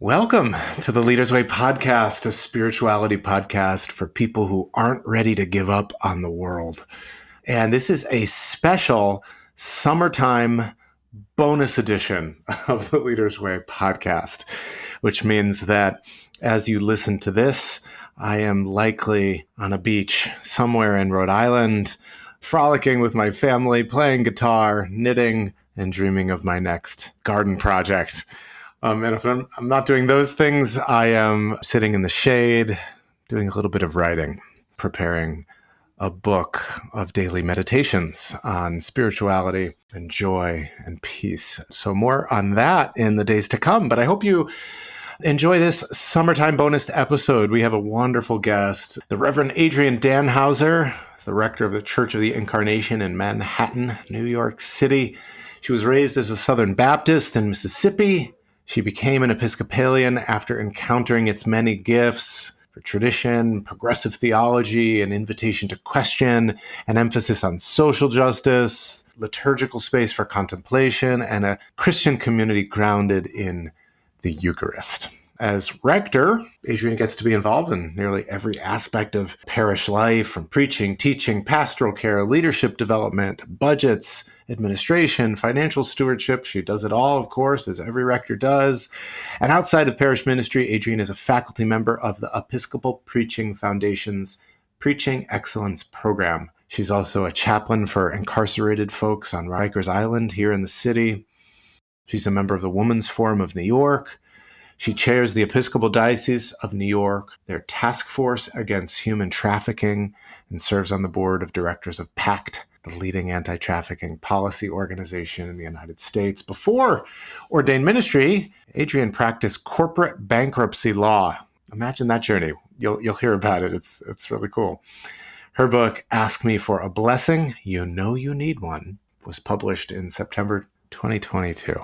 Welcome to the Leaders Way podcast, a spirituality podcast for people who aren't ready to give up on the world. And this is a special summertime bonus edition of the Leaders Way podcast, which means that as you listen to this, I am likely on a beach somewhere in Rhode Island, frolicking with my family, playing guitar, knitting, and dreaming of my next garden project. And if I'm not doing those things, I am sitting in the shade, doing a little bit of writing, preparing a book of daily meditations on spirituality and joy and peace. So more on that in the days to come. But I hope you enjoy this summertime bonus episode. We have a wonderful guest, the Rev'd Adrian Dannhauser, the Rector of the Church of the Incarnation in Manhattan, New York City. She was raised as a Southern Baptist in Mississippi. She became an Episcopalian after encountering its many gifts for tradition, progressive theology, an invitation to question, an emphasis on social justice, liturgical space for contemplation, and a Christian community grounded in the Eucharist. As rector, Adrian gets to be involved in nearly every aspect of parish life, from preaching, teaching, pastoral care, leadership development, budgets, administration, financial stewardship. She does it all, of course, as every rector does. And outside of parish ministry, Adrian is a faculty member of the Episcopal Preaching Foundation's Preaching Excellence Program. She's also a chaplain for incarcerated folks on Rikers Island here in the city. She's a member of the Women's Forum of New York. She chairs the Episcopal Diocese of New York, their task force against human trafficking, and serves on the board of directors of PACT, the leading anti-trafficking policy organization in the United States. Before ordained ministry, Adrian practiced corporate bankruptcy law. Imagine that journey. You'll hear about it. It's really cool. Her book, Ask Me for a Blessing, You Know You Need One, was published in September 2022.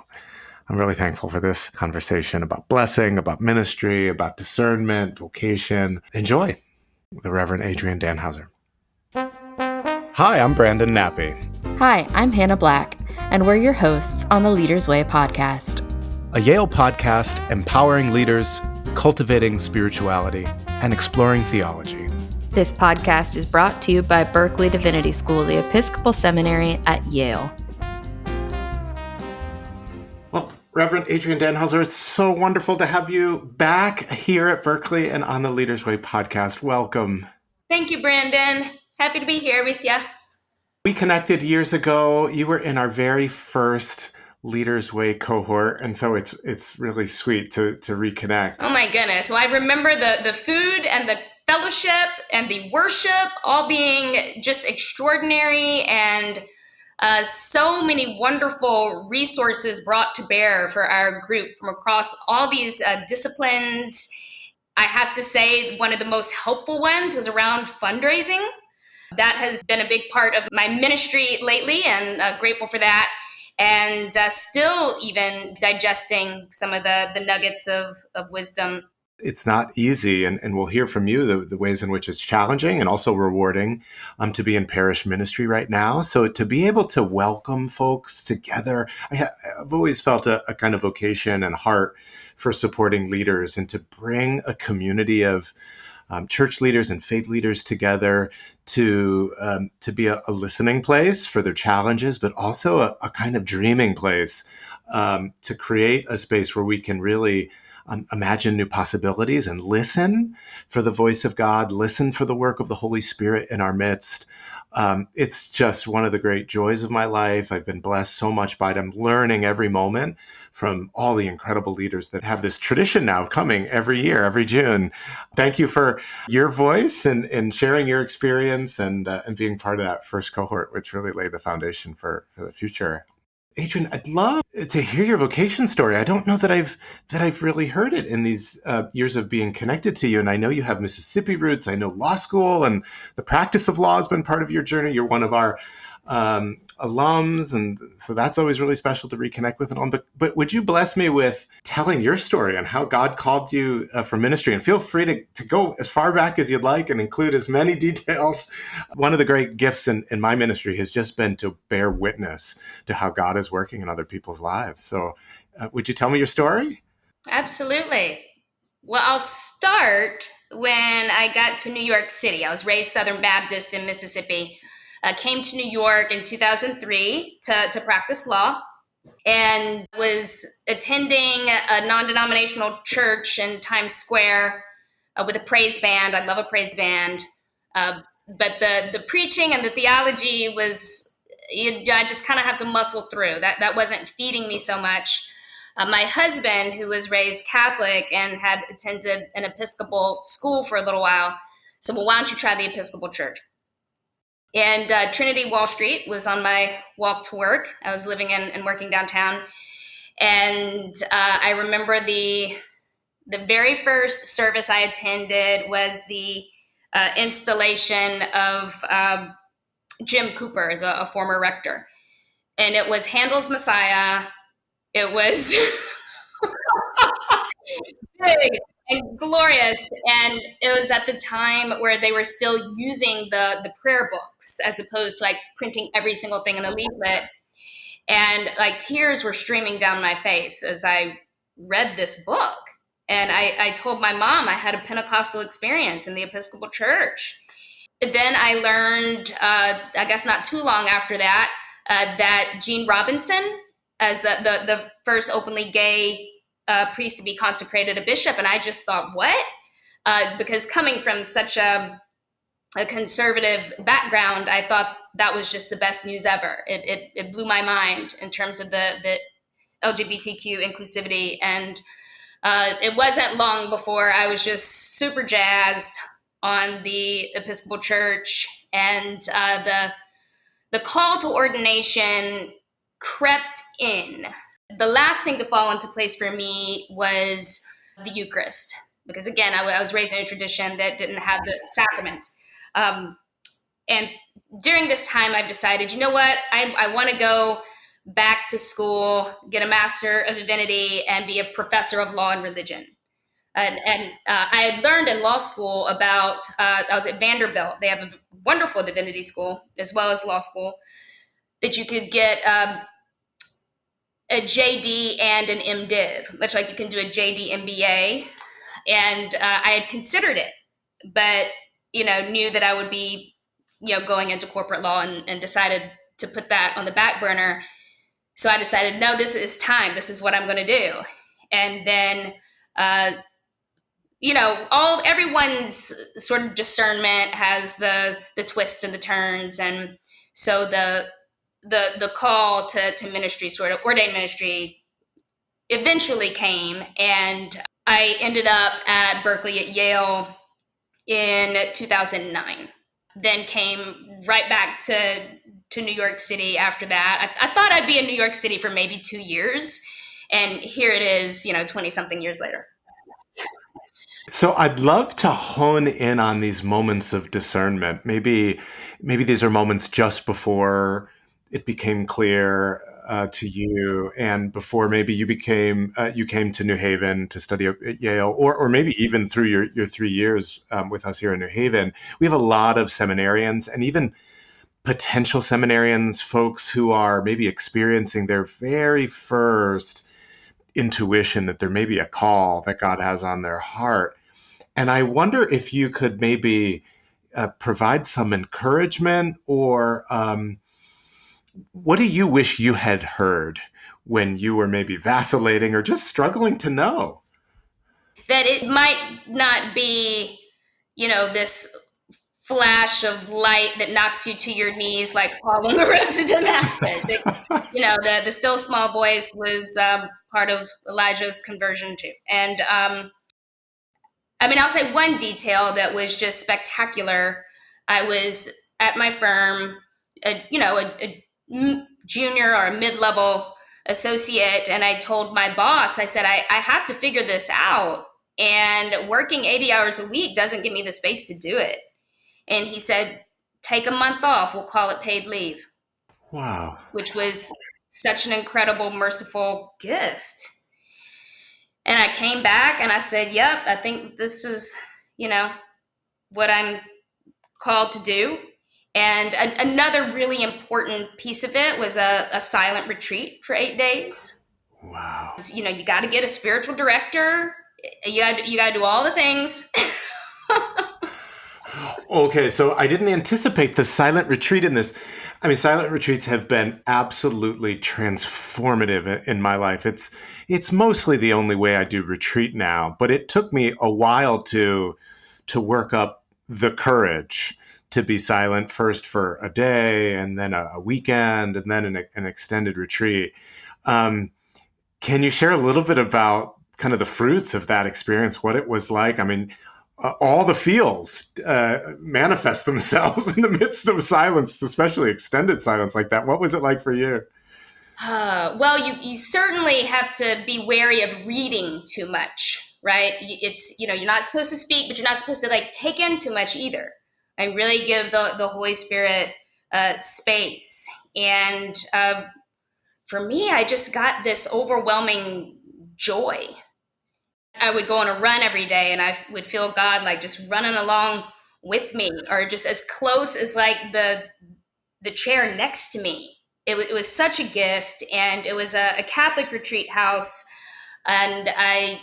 I'm really thankful for this conversation about blessing, about ministry, about discernment, vocation. Enjoy. The Reverend Adrian Dannhauser. Hi, I'm Brandon Nappi. Hi, I'm Hannah Black, and we're your hosts on the Leaders Way podcast. A Yale podcast empowering leaders, cultivating spirituality, and exploring theology. This podcast is brought to you by Berkeley Divinity School, the Episcopal Seminary at Yale. Reverend Adrian Dannhauser, it's so wonderful to have you back here at Berkeley and on the Leaders Way podcast. Welcome. Thank you, Brandon. Happy to be here with you. We connected years ago. You were in our very first Leaders Way cohort, and so it's really sweet to reconnect. Oh my goodness. Well, I remember the food and the fellowship and the worship all being just extraordinary, and so many wonderful resources brought to bear for our group from across all these disciplines. I have to say one of the most helpful ones was around fundraising. That has been a big part of my ministry lately, and grateful for that. And still even digesting some of the nuggets of wisdom. It's not easy, and we'll hear from you the ways in which it's challenging and also rewarding to be in parish ministry right now. So to be able to welcome folks together, I've always felt a kind of vocation and heart for supporting leaders, and to bring a community of church leaders and faith leaders together to be a listening place for their challenges, but also a kind of dreaming place to create a space where we can really imagine new possibilities and listen for the voice of God, listen for the work of the Holy Spirit in our midst. It's just one of the great joys of my life. I've been blessed so much by it. I'm learning every moment from all the incredible leaders that have this tradition now coming every year, every June. Thank you for your voice and sharing your experience and being part of that first cohort, which really laid the foundation for the future. Adrian, I'd love to hear your vocation story. I don't know that I've really heard it in these years of being connected to you. And I know you have Mississippi roots. I know law school and the practice of law has been part of your journey. You're one of our alums, and so that's always really special to reconnect with an alum. But would you bless me with telling your story on how God called you for ministry? And feel free to go as far back as you'd like and include as many details. One of the great gifts in my ministry has just been to bear witness to how God is working in other people's lives. So would you tell me your story? Absolutely. Well, I'll start when I got to New York City. I was raised Southern Baptist in Mississippi. I came to New York in 2003 to practice law and was attending a non-denominational church in Times Square with a praise band. I love a praise band. Uh, but the preaching and the theology was, I just kind of have to muscle through. That wasn't feeding me so much. My husband, who was raised Catholic and had attended an Episcopal school for a little while, said, well, why don't you try the Episcopal Church? And Trinity Wall Street was on my walk to work. I was living and working downtown. And I remember the very first service I attended was the installation of Jim Cooper as a former rector. And it was Handel's Messiah. It was big and glorious. And it was at the time where they were still using the prayer books as opposed to like printing every single thing in a leaflet. And like tears were streaming down my face as I read this book. And I told my mom I had a Pentecostal experience in the Episcopal Church. Then I learned, I guess not too long after that, that Gene Robinson, as the first openly gay priest to be consecrated a bishop. And I just thought, what? Because coming from such a conservative background, I thought that was just the best news ever. It blew my mind in terms of the LGBTQ inclusivity. And it wasn't long before I was just super jazzed on the Episcopal Church, and the call to ordination crept in. The last thing to fall into place for me was the Eucharist, because again, I was raised in a tradition that didn't have the sacraments. And during this time, I've decided, you know what, I want to go back to school, get a Master of Divinity, and be a professor of law and religion. And I had learned in law school about, I was at Vanderbilt. They have a wonderful divinity school as well as law school, that you could get a JD and an MDiv, much like you can do a JD MBA. And I had considered it, but, knew that I would be, going into corporate law, and decided to put that on the back burner. So I decided, no, this is time. This is what I'm going to do. And then, everyone's sort of discernment has the twists and the turns. And so the call to ministry, sort of ordained ministry, eventually came. And I ended up at Berkeley at Yale in 2009. Then came right back to New York City after that. I thought I'd be in New York City for maybe 2 years. And here it is, 20 something years later. So I'd love to hone in on these moments of discernment. Maybe these are moments just before it became clear to you, and before maybe you came to New Haven to study at Yale, or maybe even through your 3 years with us here in New Haven. We have a lot of seminarians and even potential seminarians, folks who are maybe experiencing their very first intuition that there may be a call that God has on their heart. And I wonder if you could maybe provide some encouragement, or what do you wish you had heard when you were maybe vacillating or just struggling to know? That it might not be, this flash of light that knocks you to your knees like Paul on the road to Damascus. The still small voice was part of Elijah's conversion too. And I'll say one detail that was just spectacular. I was at my firm, a junior or a mid-level associate, and I told my boss, I said, I have to figure this out, and working 80 hours a week doesn't give me the space to do it. And he said, take a month off, we'll call it paid leave. Wow. Which was such an incredible, merciful gift. And I came back and I said, yep, I think this is, what I'm called to do. And another really important piece of it was a silent retreat for 8 days. Wow. You got to get a spiritual director. You got to do all the things. Okay, so I didn't anticipate the silent retreat in this. I mean, silent retreats have been absolutely transformative in my life. It's mostly the only way I do retreat now, but it took me a while to work up the courage to be silent, first for a day and then a weekend and then an extended retreat. Can you share a little bit about kind of the fruits of that experience, what it was like? I mean, all the feels manifest themselves in the midst of silence, especially extended silence like that. What was it like for you? Well, you certainly have to be wary of reading too much, right? It's, you're not supposed to speak, but you're not supposed to like take in too much either, and really give the Holy Spirit space. And for me, I just got this overwhelming joy. I would go on a run every day, and I would feel God like just running along with me, or just as close as like the chair next to me. It was such a gift, and it was a Catholic retreat house, and I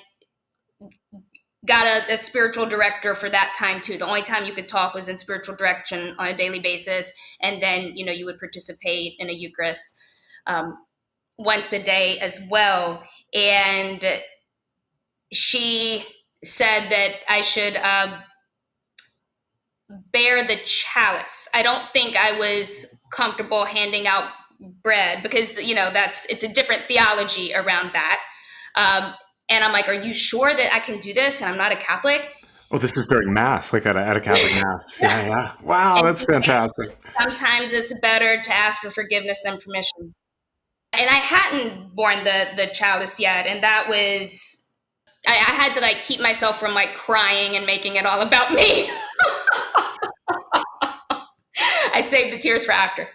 got a spiritual director for that time too. The only time you could talk was in spiritual direction on a daily basis, and then you would participate in a Eucharist once a day as well. And she said that I should bear the chalice. I don't think I was comfortable handing out bread because it's a different theology around that. And I'm like, are you sure that I can do this? And I'm not a Catholic. Oh, this is during Mass, like at a Catholic Mass. Yeah. Wow, that's fantastic. Sometimes it's better to ask for forgiveness than permission. And I hadn't borne the chalice yet, and that was I had to like keep myself from like crying and making it all about me. I saved the tears for after.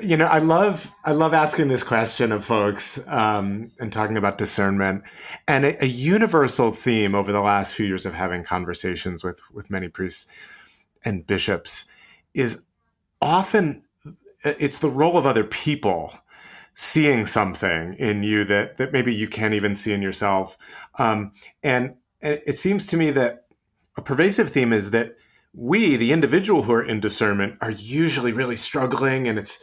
I love asking this question of folks and talking about discernment. And a universal theme over the last few years of having conversations with many priests and bishops is often it's the role of other people seeing something in you that maybe you can't even see in yourself. And it seems to me that a pervasive theme is that we, the individual who are in discernment, are usually really struggling, and it's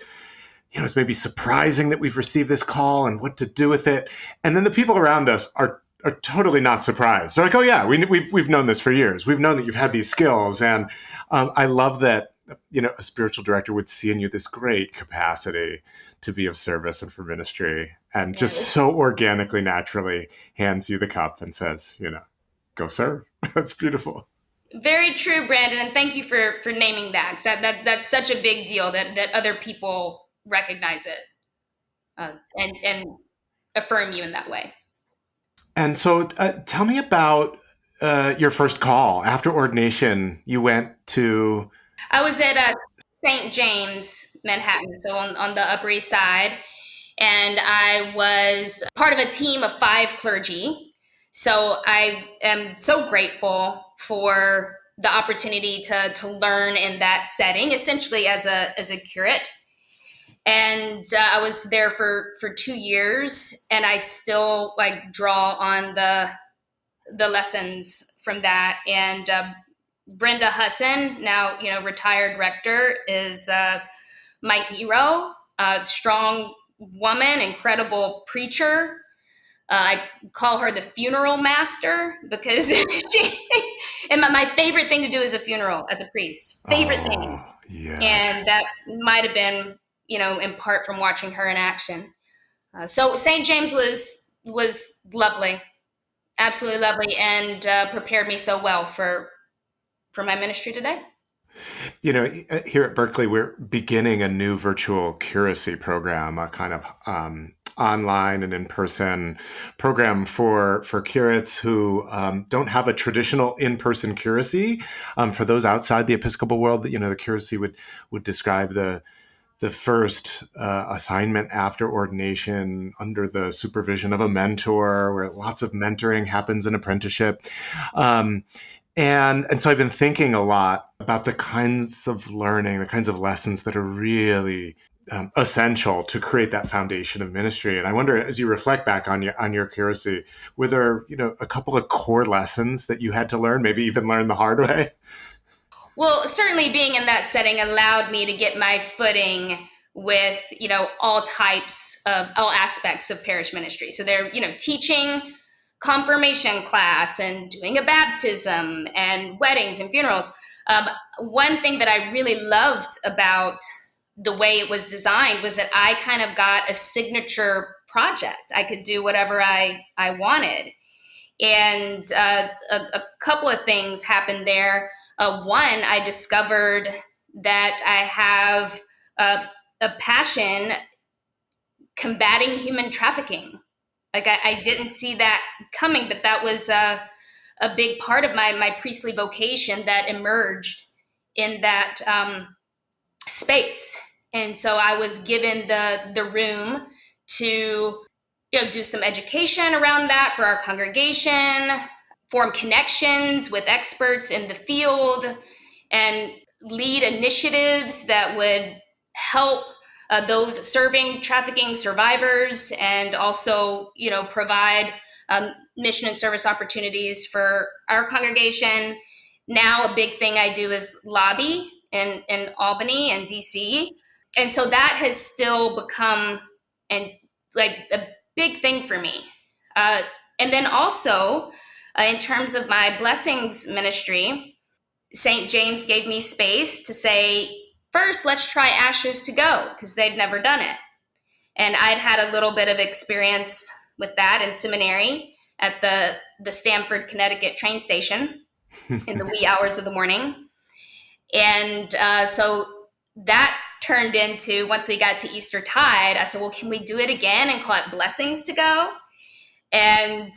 maybe surprising that we've received this call and what to do with it. And then the people around us are totally not surprised. They're like, oh yeah, we've known this for years. We've known that you've had these skills. And I love that, a spiritual director would see in you this great capacity to be of service and for ministry, and just so organically, naturally hands you the cup and says, go serve. That's beautiful. Very true, Brandon, and thank you for naming that. 'Cause that's such a big deal that other people recognize it and affirm you in that way. And so, tell me about your first call after ordination. You went to. I was at St. James, Manhattan, so on the Upper East Side, and I was part of a team of 5 clergy. So I am so grateful for the opportunity to learn in that setting, essentially as a curate. And I was there for 2 years, and I still like draw on the lessons from that. And Brenda Husson, now retired rector, is my hero. Strong woman, incredible preacher. I call her the funeral master because and my favorite thing to do is a funeral as a priest. Favorite thing. Yes. And that might have been, in part from watching her in action. So St. James was lovely, absolutely lovely, and prepared me so well for my ministry today. Here at Berkeley, we're beginning a new virtual curacy program, a kind of online and in-person program for curates who don't have a traditional in-person curacy. For those outside the Episcopal world, the curacy would describe the first assignment after ordination under the supervision of a mentor, where lots of mentoring happens in apprenticeship. And so I've been thinking a lot about the kinds of learning, the kinds of lessons that are really essential to create that foundation of ministry. And I wonder, as you reflect back on your curacy, were there, a couple of core lessons that you had to learn, maybe even learn the hard way? Well, certainly being in that setting allowed me to get my footing with, all aspects of parish ministry. So they're, teaching confirmation class and doing a baptism and weddings and funerals. One thing that I really loved about the way it was designed was that I kind of got a signature project. I could do whatever I wanted. And a couple of things happened there. One, I discovered that I have a passion combating human trafficking. Like I didn't see that coming, but that was a big part of my priestly vocation that emerged in that space. And so I was given the room to do some education around that for our congregation, form connections with experts in the field, and lead initiatives that would help those serving trafficking survivors, and also provide mission and service opportunities for our congregation. Now a big thing I do is lobby in Albany and DC, and so that has still become like a big thing for me. And then also, in terms of my blessings ministry, St. James gave me space to say, first, let's try Ashes to Go, because they'd never done it. And I'd had a little bit of experience with that in seminary at the Stamford, Connecticut train station in the wee hours of the morning. And so that turned into, once we got to Easter Tide, I said, well, can we do it again and call it Blessings to Go? And,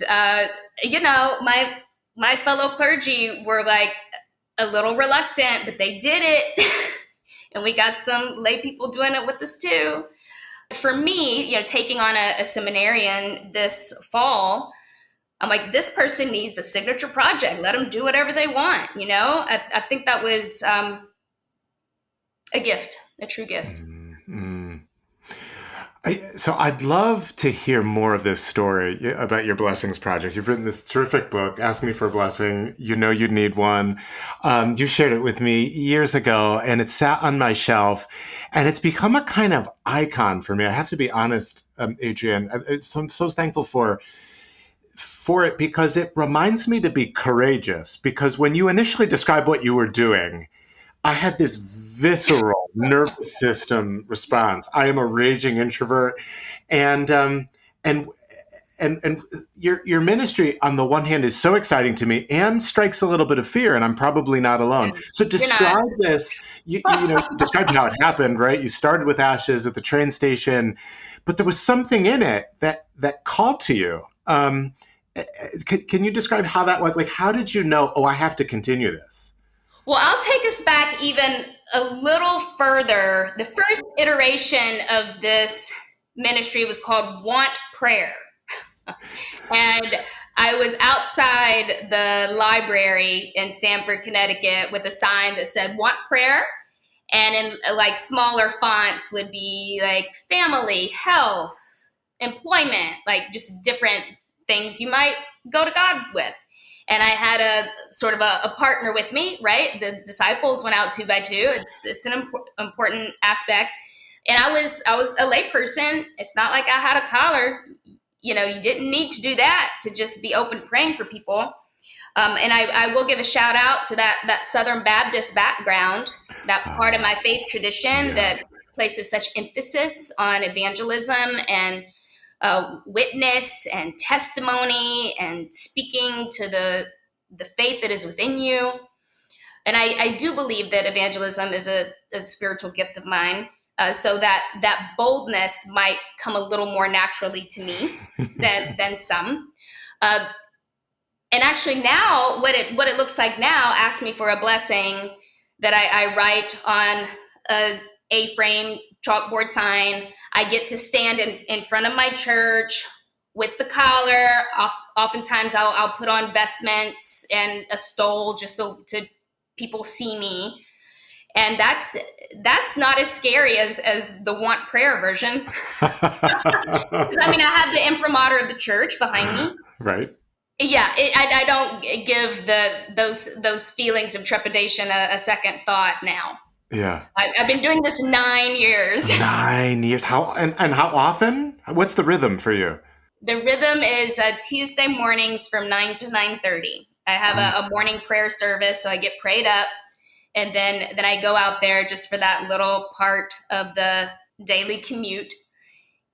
my fellow clergy were like a little reluctant, but they did it. And we got some lay people doing it with us too. For me, taking on a seminarian this fall, I'm like, this person needs a signature project. Let them do whatever they want. I think that was a gift, a true gift. Mm-hmm. So I'd love to hear more of this story about your Blessings Project. You've written this terrific book, Ask Me for a Blessing. You know you'd need one. You shared it with me years ago, and it sat on my shelf, and it's become a kind of icon for me. I have to be honest, Adrian. I'm so thankful for it, because it reminds me to be courageous. Because when you initially described what you were doing, I had this visceral nervous system response. I am a raging introvert, and your ministry on the one hand is so exciting to me and strikes a little bit of fear, and I'm probably not alone. So describe this. You described how it happened, right? You started with Ashes at the train station, but there was something in it that called to you. Can you describe how that was? Like, how did you know? Oh, I have to continue this. Well, I'll take us back even a little further. The first iteration of this ministry was called Want Prayer. And I was outside the library in Stamford, Connecticut, with a sign that said Want Prayer. And in like smaller fonts would be like family, health, employment, like just different things you might go to God with. And I had a sort of a partner with me, right? The disciples went out 2 by 2. It's an important aspect. And I was a layperson. It's not like I had a collar. You didn't need to do that to just be open praying for people. And I will give a shout out to that Southern Baptist background, that part of my faith tradition that places such emphasis on evangelism and witness and testimony and speaking to the faith that is within you. And I do believe that evangelism is a spiritual gift of mine, so that boldness might come a little more naturally to me than some. And actually now, what it looks like now, Ask Me for a Blessing, that I write on a A-frame chalkboard sign. I get to stand in front of my church with the collar. Oftentimes I'll put on vestments and a stole just so to people see me. And that's not as scary as the want prayer version. 'Cause, I mean, I have the imprimatur of the church behind me. Right. Yeah, I don't give those feelings of trepidation a second thought now. Yeah. I've been doing this 9 years. 9 years. And how often? What's the rhythm for you? The rhythm is Tuesday mornings from 9 to 9:30. I have a morning prayer service, so I get prayed up, and then I go out there just for that little part of the daily commute.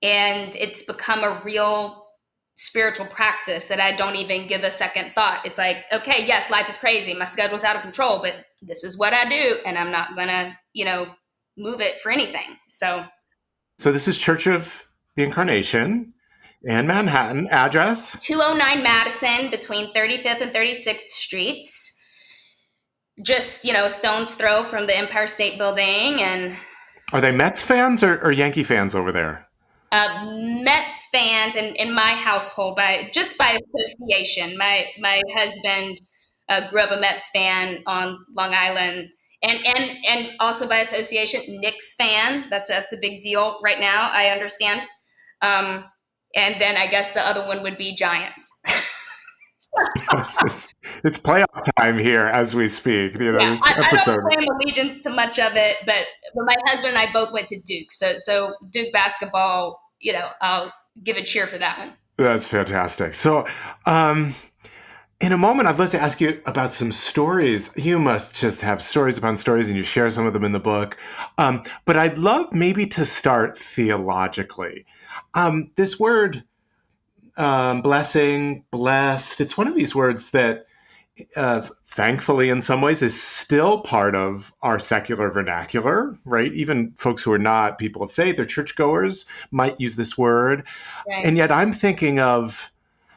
And it's become a real spiritual practice that I don't even give a second thought. It's like, okay, yes, life is crazy. My schedule's out of control, but this is what I do, and I'm not gonna, move it for anything. So this is Church of the Incarnation in Manhattan. Address? 209 Madison, between 35th and 36th Streets. Just, a stone's throw from the Empire State Building. And Are they Mets fans or Yankee fans over there? Mets fans in my household, by association. My husband grew up a Mets fan on Long Island, and also by association, Knicks fan. That's a big deal right now, I understand. And then I guess the other one would be Giants. It's playoff time here as we speak. This I episode. don't claim allegiance to much of it, but my husband and I both went to Duke, so Duke basketball. I'll give a cheer for that one. That's fantastic. So, in a moment, I'd love to ask you about some stories. You must just have stories upon stories, and you share some of them in the book. But I'd love maybe to start theologically. This word, blessing, blessed, it's one of these words that, thankfully, in some ways, is still part of our secular vernacular, right? Even folks who are not people of faith or churchgoers might use this word. Right. And yet I'm thinking of,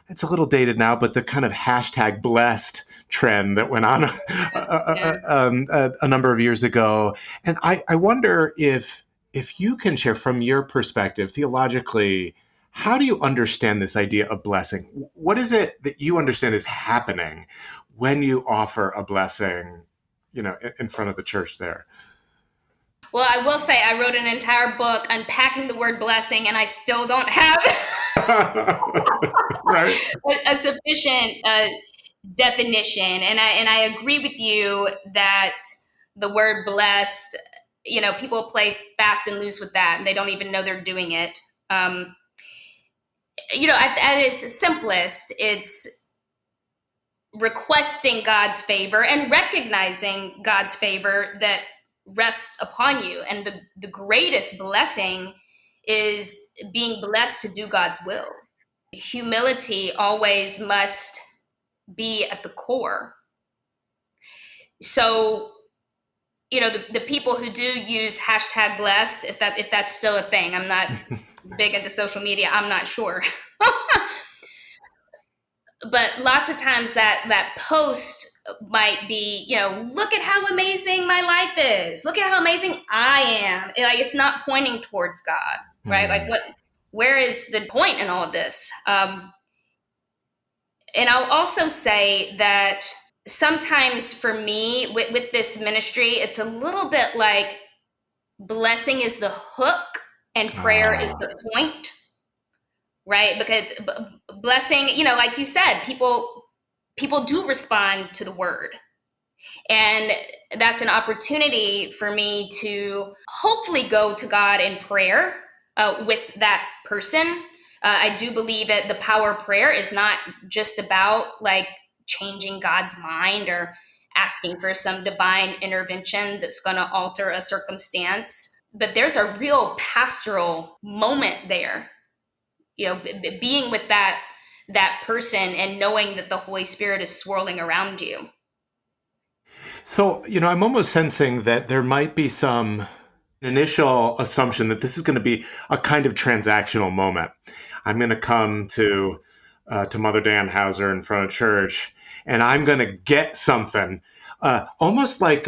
it's a little dated now, but the kind of hashtag blessed trend that went on a number of years ago. And I wonder if you can share from your perspective, theologically, how do you understand this idea of blessing? What is it that you understand is happening when you offer a blessing, in front of the church there? Well, I will say I wrote an entire book unpacking the word blessing, and I still don't have right. a sufficient definition. And I agree with you that the word blessed, people play fast and loose with that, and they don't even know they're doing it. At its simplest, it's requesting God's favor and recognizing God's favor that rests upon you. And the greatest blessing is being blessed to do God's will. Humility always must be at the core. So, the people who do use hashtag blessed, if that's still a thing, I'm not big into social media, I'm not sure. But lots of times that post might be, look at how amazing my life is. Look at how amazing I am. Like, it's not pointing towards God, right? Like, where is the point in all of this? And I'll also say that sometimes for me with this ministry, it's a little bit like blessing is the hook and prayer is the point. Right? Because blessing, like you said, people do respond to the word. And that's an opportunity for me to hopefully go to God in prayer with that person. I do believe that the power of prayer is not just about like changing God's mind or asking for some divine intervention that's going to alter a circumstance. But there's a real pastoral moment there. Being with that person and knowing that the Holy Spirit is swirling around you. So, I'm almost sensing that there might be some initial assumption that this is going to be a kind of transactional moment. I'm going to come to Mother Dannhauser in front of church, and I'm going to get something, almost like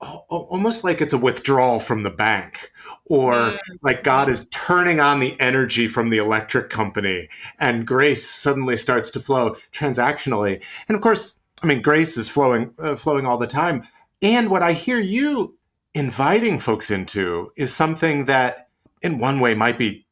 it's a withdrawal from the bank, or like God is turning on the energy from the electric company and grace suddenly starts to flow transactionally. And of course, grace is flowing all the time. And what I hear you inviting folks into is something that in one way might be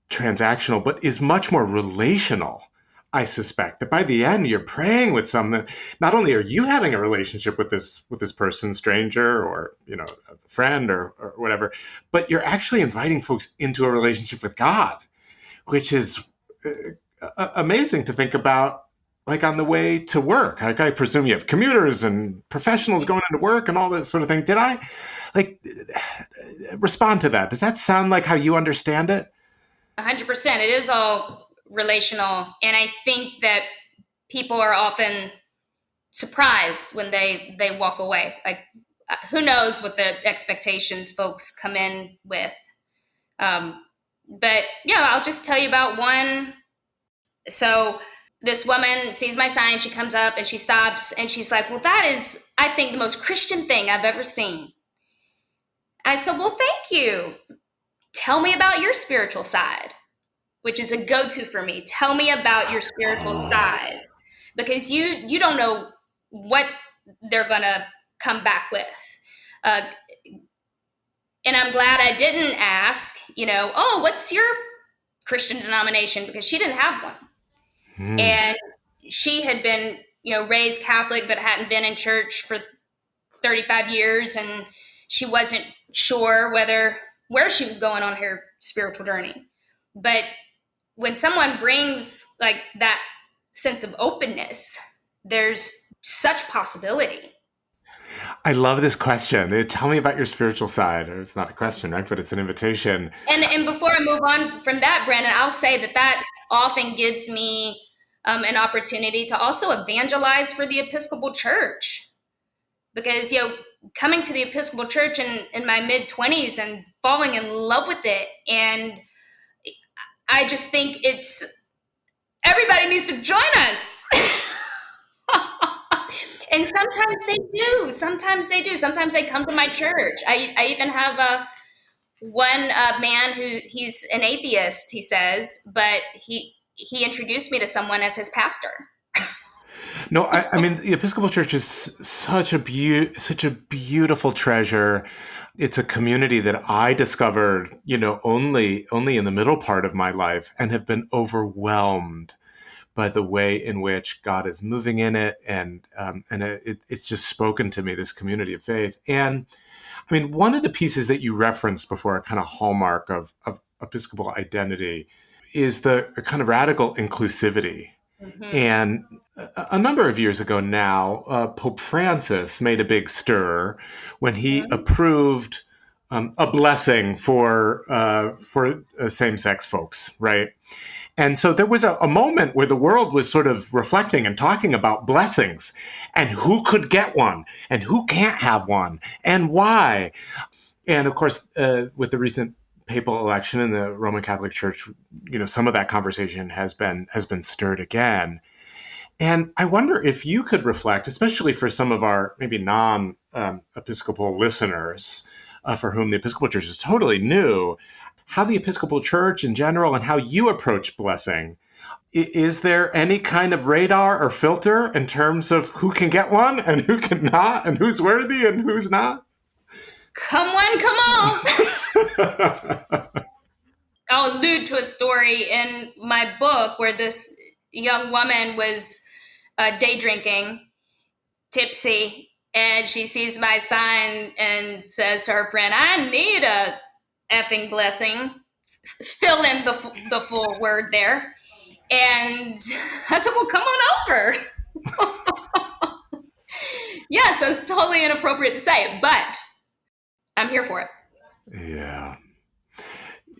transactional, but is much more relational. I suspect that by the end, you're praying with someone. Not only are you having a relationship with this person, stranger, or a friend, or whatever, but you're actually inviting folks into a relationship with God, which is amazing to think about. Like on the way to work, like I presume you have commuters and professionals going into work and all that sort of thing. Did I like respond to that? Does that sound like how you understand it? 100%. It is all relational. And I think that people are often surprised when they walk away. Like, who knows what the expectations folks come in with. But yeah, I'll just tell you about one. So this woman sees my sign. She comes up and she stops and she's like, well, that is, I think, the most Christian thing I've ever seen. I said, well, thank you. Tell me about your spiritual side, which is a go-to for me. Tell me about your spiritual side, because you don't know what they're gonna come back with. And I'm glad I didn't ask, oh, what's your Christian denomination? Because she didn't have one. And she had been, raised Catholic, but hadn't been in church for 35 years. And she wasn't sure where she was going on her spiritual journey. But when someone brings like that sense of openness, there's such possibility. I love this question. Tell me about your spiritual side. It's not a question, right? But it's an invitation. And before I move on from that, Brandon, I'll say that often gives me an opportunity to also evangelize for the Episcopal Church. Because, coming to the Episcopal Church in my mid-20s and falling in love with it. And I just think everybody needs to join us. And sometimes they do. Sometimes they come to my church. I even have one man he's an atheist, he says, but he introduced me to someone as his pastor. No, I mean, the Episcopal Church is such a beautiful treasure. It's a community that I discovered, only in the middle part of my life, and have been overwhelmed by the way in which God is moving in it, and it's just spoken to me, this community of faith. And I mean, one of the pieces that you referenced before, a kind of hallmark of Episcopal identity, is the kind of radical inclusivity. Mm-hmm. And a number of years ago now, Pope Francis made a big stir when he approved a blessing for same-sex folks, right? And so there was a moment where the world was sort of reflecting and talking about blessings and who could get one and who can't have one and why. And of course, with the recent papal election in the Roman Catholic Church, some of that conversation has been stirred again. And I wonder if you could reflect, especially for some of our maybe non-Episcopal listeners, for whom the Episcopal Church is totally new, how the Episcopal Church in general and how you approach blessing. Is there any kind of radar or filter in terms of who can get one and who cannot and who's worthy and who's not? Come on, come on. I'll allude to a story in my book where this young woman was day drinking, tipsy, and she sees my sign and says to her friend, I need a effing blessing. Fill in the full word there. And I said, well, come on over. Yeah, so it's totally inappropriate to say, but I'm here for it. Yeah.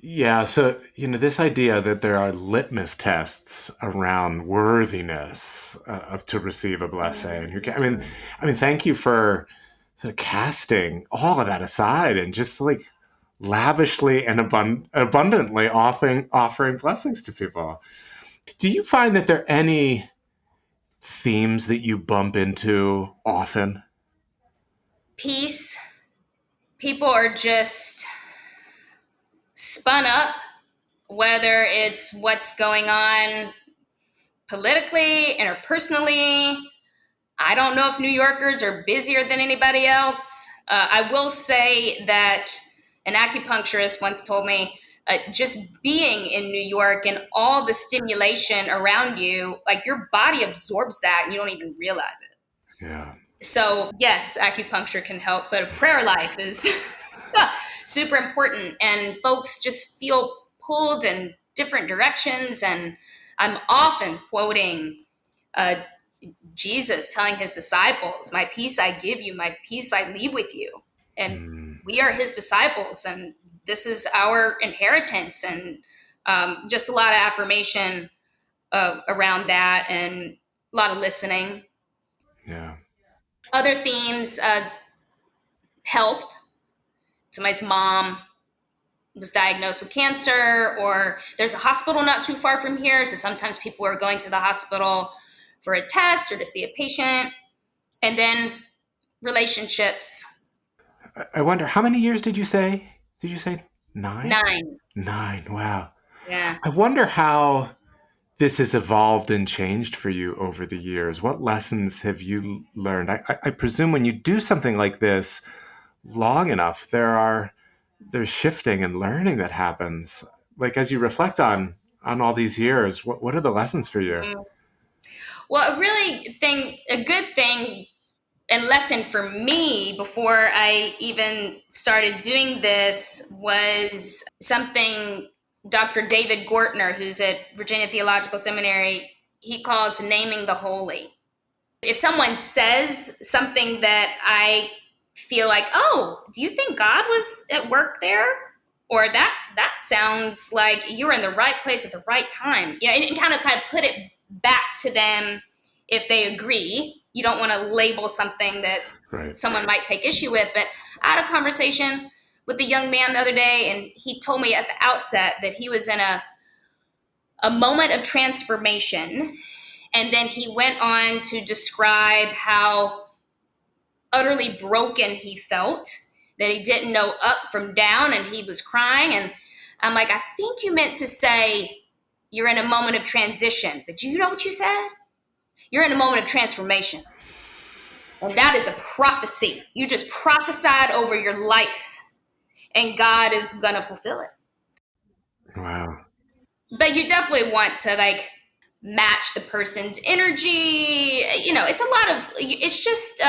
Yeah, so, this idea that there are litmus tests around worthiness to receive a blessing. I mean, thank you for sort of casting all of that aside and just like lavishly and abundantly offering blessings to people. Do you find that there are any themes that you bump into often? Peace. People are just spun up, whether it's what's going on politically, interpersonally, I don't know if New Yorkers are busier than anybody else. I will say that an acupuncturist once told me, just being in New York and all the stimulation around you, like your body absorbs that and you don't even realize it. Yeah. So yes, acupuncture can help, but a prayer life is super important. And folks just feel pulled in different directions. And I'm often quoting uh, Jesus telling his disciples, "My peace I give you, my peace I leave with you." And Mm, we are his disciples, and this is our inheritance. And just a lot of affirmation around that, and a lot of listening. yeah. Other themes, health. Somebody's mom was diagnosed with cancer, or there's a hospital not too far from here. So sometimes people are going to the hospital for a test or to see a patient. And then relationships. I wonder, how many years did you say? Did you say 9? 9. 9. Wow. Yeah. I wonder how this has evolved and changed for you over the years. What lessons have you learned? I presume when you do something like this long enough, there's shifting and learning that happens. Like as you reflect on all these years, what are the lessons for you? Mhm. Well, a good thing and lesson for me before I even started doing this was something Dr. David Gortner, who's at Virginia Theological Seminary, he calls naming the holy. If someone says something that I feel like, oh, do you think God was at work there? Or that sounds like you were in the right place at the right time. Yeah, and kind of put it back to them if they agree. You don't want to label something that Right. someone might take issue with. But I had a conversation with a young man the other day, and he told me at the outset that he was in a moment of transformation. And then he went on to describe how utterly broken he felt, that he didn't know up from down, and he was crying. And I'm like, I think you meant to say you're in a moment of transition, but do you know what you said? You're in a moment of transformation. And that is a prophecy. You just prophesied over your life, and God is going to fulfill it. Wow. But you definitely want to match the person's energy. It's a lot of, it's just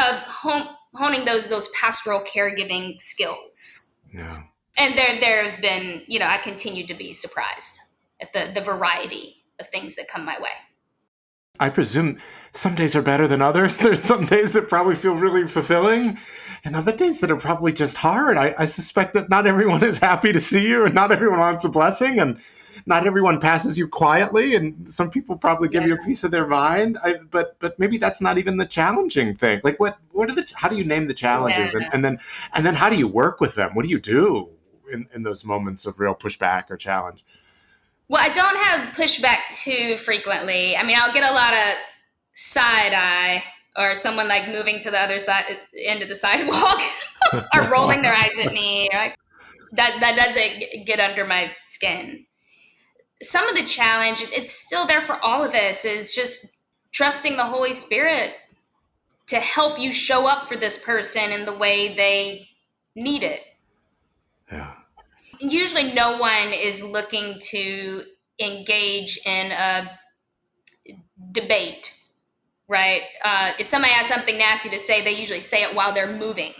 honing those pastoral caregiving skills. Yeah. And there have been, I continue to be surprised at the variety of things that come my way. I presume some days are better than others. There's some days that probably feel really fulfilling, and other days that are probably just hard. I suspect that not everyone is happy to see you, and not everyone wants a blessing, and not everyone passes you quietly, and some people probably give Yeah. you a piece of their mind. But maybe that's not even the challenging thing. Like how do you name the challenges, Yeah. and then how do you work with them? What do you do in those moments of real pushback or challenge? Well, I don't have pushback too frequently. I mean, I'll get a lot of side eye, or someone moving to the other side end of the sidewalk or rolling their eyes at me. That doesn't get under my skin. Some of the challenge, it's still there for all of us, is just trusting the Holy Spirit to help you show up for this person in the way they need it. Yeah. Usually no one is looking to engage in a debate, right? If somebody has something nasty to say, they usually say it while they're moving.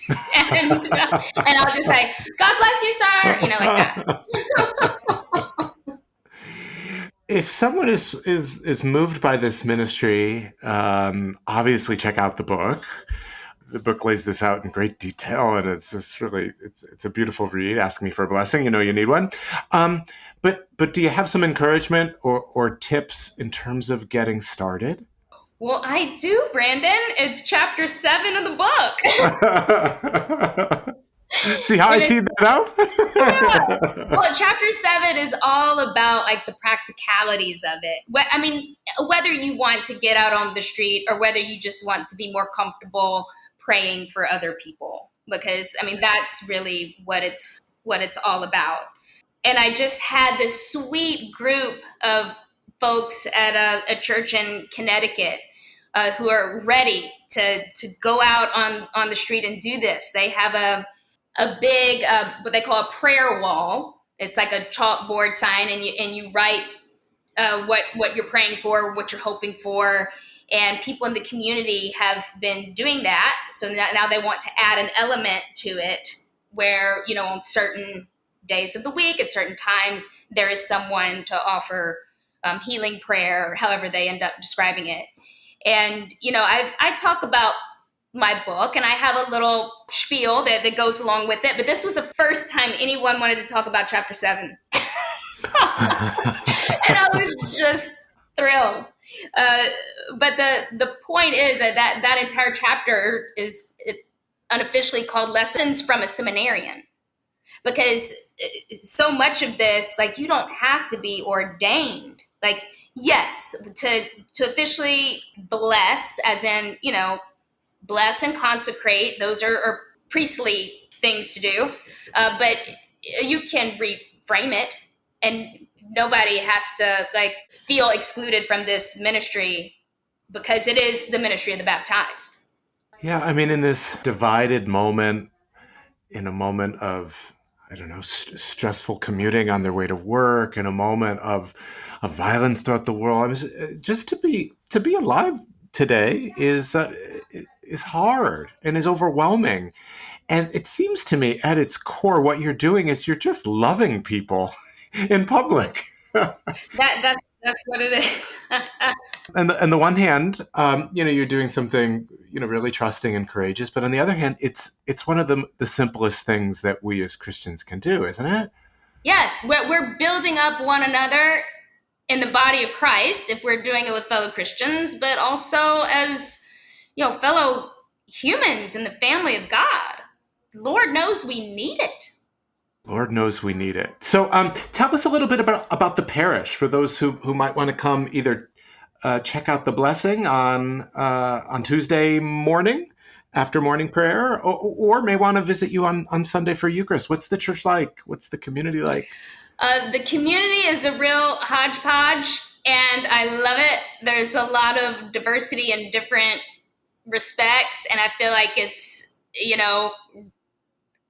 and I'll just say, God bless you, sir, like that. If someone is moved by this ministry, obviously check out the book. The book lays this out in great detail, and it's just really it's a beautiful read. Ask me for a blessing, you need one. But do you have some encouragement or tips in terms of getting started? Well, I do, Brandon. It's chapter 7 of the book. See how I teed that up? Yeah. Well, chapter 7 is all about the practicalities of it. I mean, whether you want to get out on the street or whether you just want to be more comfortable praying for other people, because I mean, that's really what it's all about. And I just had this sweet group of folks at a church in Connecticut who are ready to go out on the street and do this. They have a big what they call a prayer wall. It's like a chalkboard sign, and you write what you're praying for, what you're hoping for. And people in the community have been doing that. So now they want to add an element to it where, on certain days of the week, at certain times, there is someone to offer healing prayer, however they end up describing it. And, I talk about my book, and I have a little spiel that goes along with it. But this was the first time anyone wanted to talk about chapter 7. And I was just thrilled. But the point is that entire chapter is unofficially called Lessons from a Seminarian, because so much of this, like, you don't have to be ordained. Like, yes, to officially bless, as in, bless and consecrate, those are priestly things to do. But you can reframe it, and nobody has to feel excluded from this ministry, because it is the ministry of the baptized. Yeah, I mean, in this divided moment, in a moment of, I don't know, stressful commuting on their way to work, in a moment of violence throughout the world, I mean, just to be alive today is hard and is overwhelming. And it seems to me, at its core, what you're doing is you're just loving people in public. That's what it is. And on the one hand, you're doing something, really trusting and courageous. But on the other hand, it's one of the simplest things that we as Christians can do, isn't it? Yes, we're building up one another in the body of Christ if we're doing it with fellow Christians, but also as, fellow humans in the family of God. Lord knows we need it. Lord knows we need it. So tell us a little bit about the parish for those who might want to come either check out the blessing on Tuesday morning after morning prayer, or may want to visit you on Sunday for Eucharist. What's the church like? What's the community like? The community is a real hodgepodge, and I love it. There's a lot of diversity in different respects, and I feel like it's,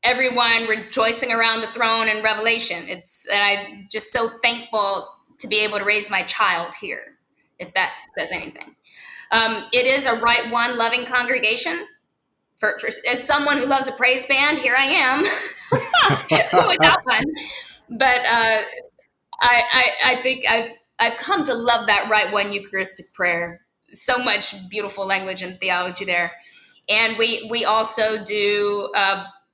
everyone rejoicing around the throne in Revelation. And I'm just so thankful to be able to raise my child here, if that says anything. It is a right one loving congregation. For as someone who loves a praise band, here I am without one. But I think I've come to love that right one Eucharistic prayer. So much beautiful language and theology there. And we also do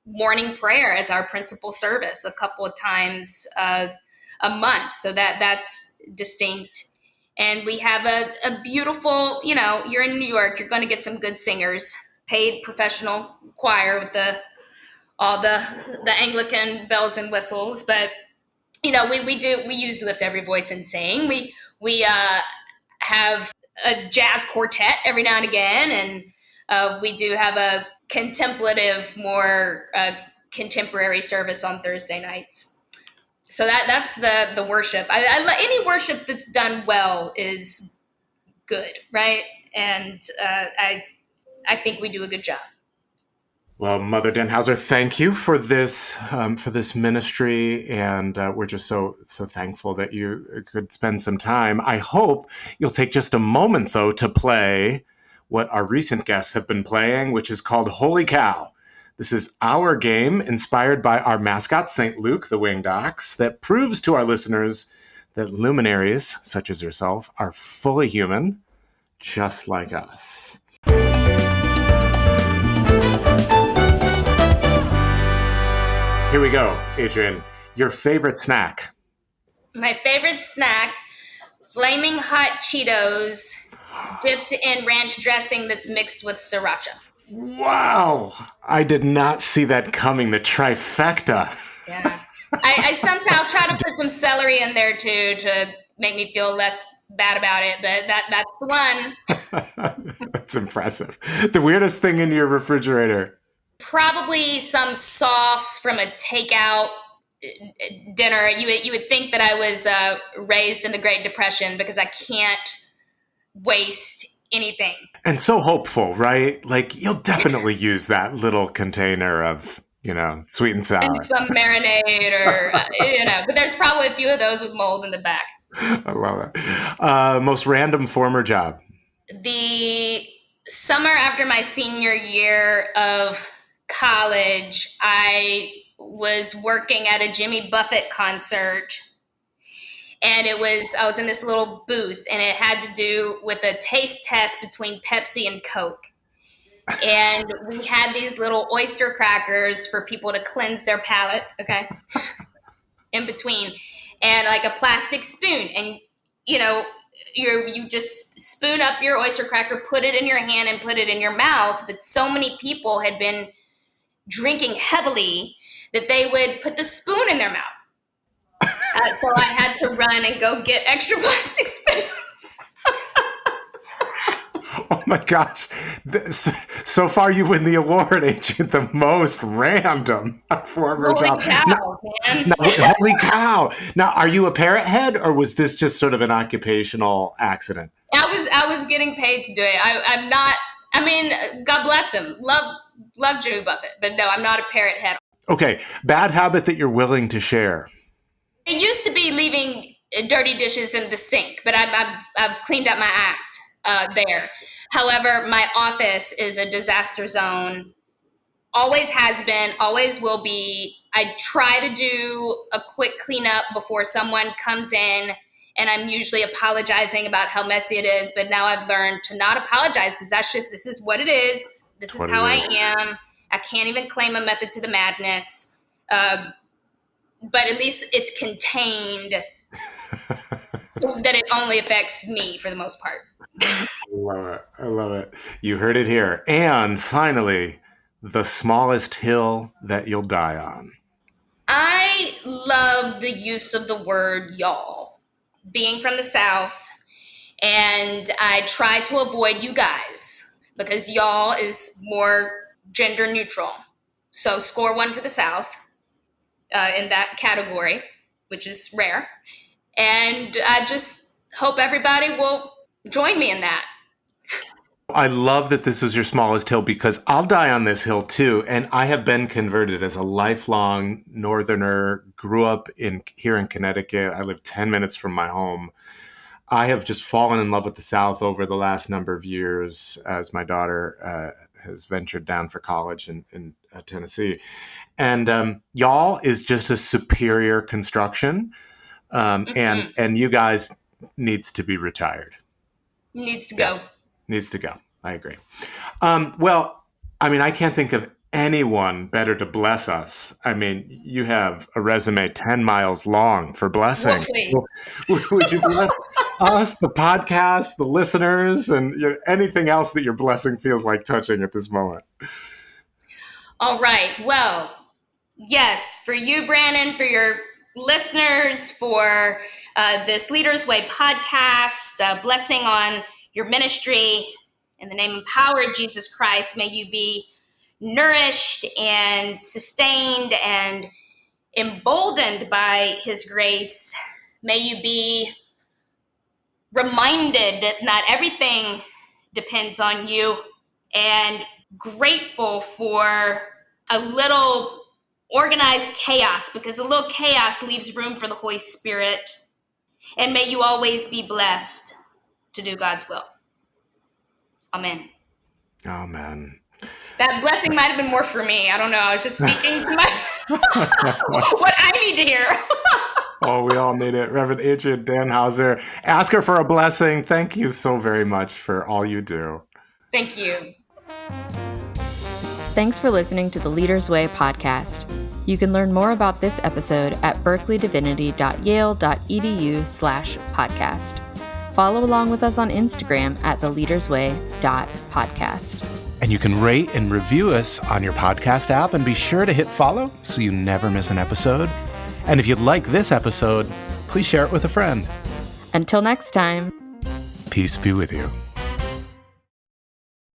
morning prayer as our principal service a couple of times a month. So that's distinct. And we have a beautiful, you're in New York, you're going to get some good singers, paid professional choir with all the Anglican bells and whistles. But, we use Lift Every Voice and Sing. We have a jazz quartet every now and again. And we do have a contemplative, more contemporary service on Thursday nights. So that's the worship. Any worship that's done well is good, right? And I think we do a good job. Well, Mother Dannhauser, thank you for this ministry, and we're just so thankful that you could spend some time. I hope you'll take just a moment, though, to play what our recent guests have been playing, which is called Holy Cow. This is our game inspired by our mascot, St. Luke, the winged ox, that proves to our listeners that luminaries, such as yourself, are fully human, just like us. Here we go, Adrian. Your favorite snack? My favorite snack, flaming hot Cheetos dipped in ranch dressing that's mixed with sriracha. Wow! I did not see that coming, the trifecta. Yeah. I somehow try to put some celery in there too to make me feel less bad about it, but that's the one. That's impressive. The weirdest thing in your refrigerator? Probably some sauce from a takeout dinner. You would think that I was raised in the Great Depression, because I can't waste anything. And so hopeful, right? Like, you'll definitely use that little container of, sweet and sour. And some marinade or, but there's probably a few of those with mold in the back. I love it. Most random former job. The summer after my senior year of college, I was working at a Jimmy Buffett concert. And I was in this little booth, and it had to do with a taste test between Pepsi and Coke. And we had these little oyster crackers for people to cleanse their palate, okay, in between, and like a plastic spoon. And, you just spoon up your oyster cracker, put it in your hand and put it in your mouth. But so many people had been drinking heavily that they would put the spoon in their mouth. So I had to run and go get extra plastic spoons. Oh my gosh. So far you win the award, Adrian, the most random former job. Man. Holy cow. Now, are you a parrot head, or was this just sort of an occupational accident? I was getting paid to do it. I'm not, God bless him. Love Jimmy Buffett, but no, I'm not a parrot head. Okay. Bad habit that you're willing to share. It used to be leaving dirty dishes in the sink, but I've cleaned up my act there. However, my office is a disaster zone. Always has been, always will be. I try to do a quick cleanup before someone comes in, and I'm usually apologizing about how messy it is. But now I've learned to not apologize, because this is what it is. This is how I am. I can't even claim a method to the madness. But at least it's contained so that it only affects me for the most part. I love it. You heard it here. And finally, the smallest hill that you'll die on. I love the use of the word y'all, being from the South, and I try to avoid you guys because y'all is more gender neutral. So score one for the South. In that category, which is rare. And I just hope everybody will join me in that. I love that this was your smallest hill, because I'll die on this hill too. And I have been converted as a lifelong Northerner, grew up here in Connecticut. I live 10 minutes from my home. I have just fallen in love with the South over the last number of years as my daughter has ventured down for college in Tennessee. And y'all is just a superior construction. And you guys needs to be retired. Needs to go. Needs to go. I agree. Well, I can't think of anyone better to bless us. You have a resume 10 miles long for blessing. Would you bless us, the podcast, the listeners, and anything else that your blessing feels like touching at this moment? All right. Well, yes, for you, Brandon, for your listeners, for this Leaders Way podcast, blessing on your ministry. In the name and power of Jesus Christ, may you be nourished and sustained and emboldened by his grace. May you be reminded that not everything depends on you, and grateful for a little organized chaos, because a little chaos leaves room for the Holy Spirit. And may you always be blessed to do God's will. Amen. Amen. That blessing might have been more for me. I don't know. I was just speaking to my what I need to hear. Oh, we all need it. Rev'd Adrian Dannhauser. Ask her for a blessing. Thank you so very much for all you do. Thank you. Thanks for listening to the Leaders Way podcast. You can learn more about this episode at berkeleydivinity.yale.edu/podcast. Follow along with us on Instagram at theleadersway.podcast. And you can rate and review us on your podcast app, and be sure to hit follow so you never miss an episode. And if you like this episode, please share it with a friend. Until next time. Peace be with you.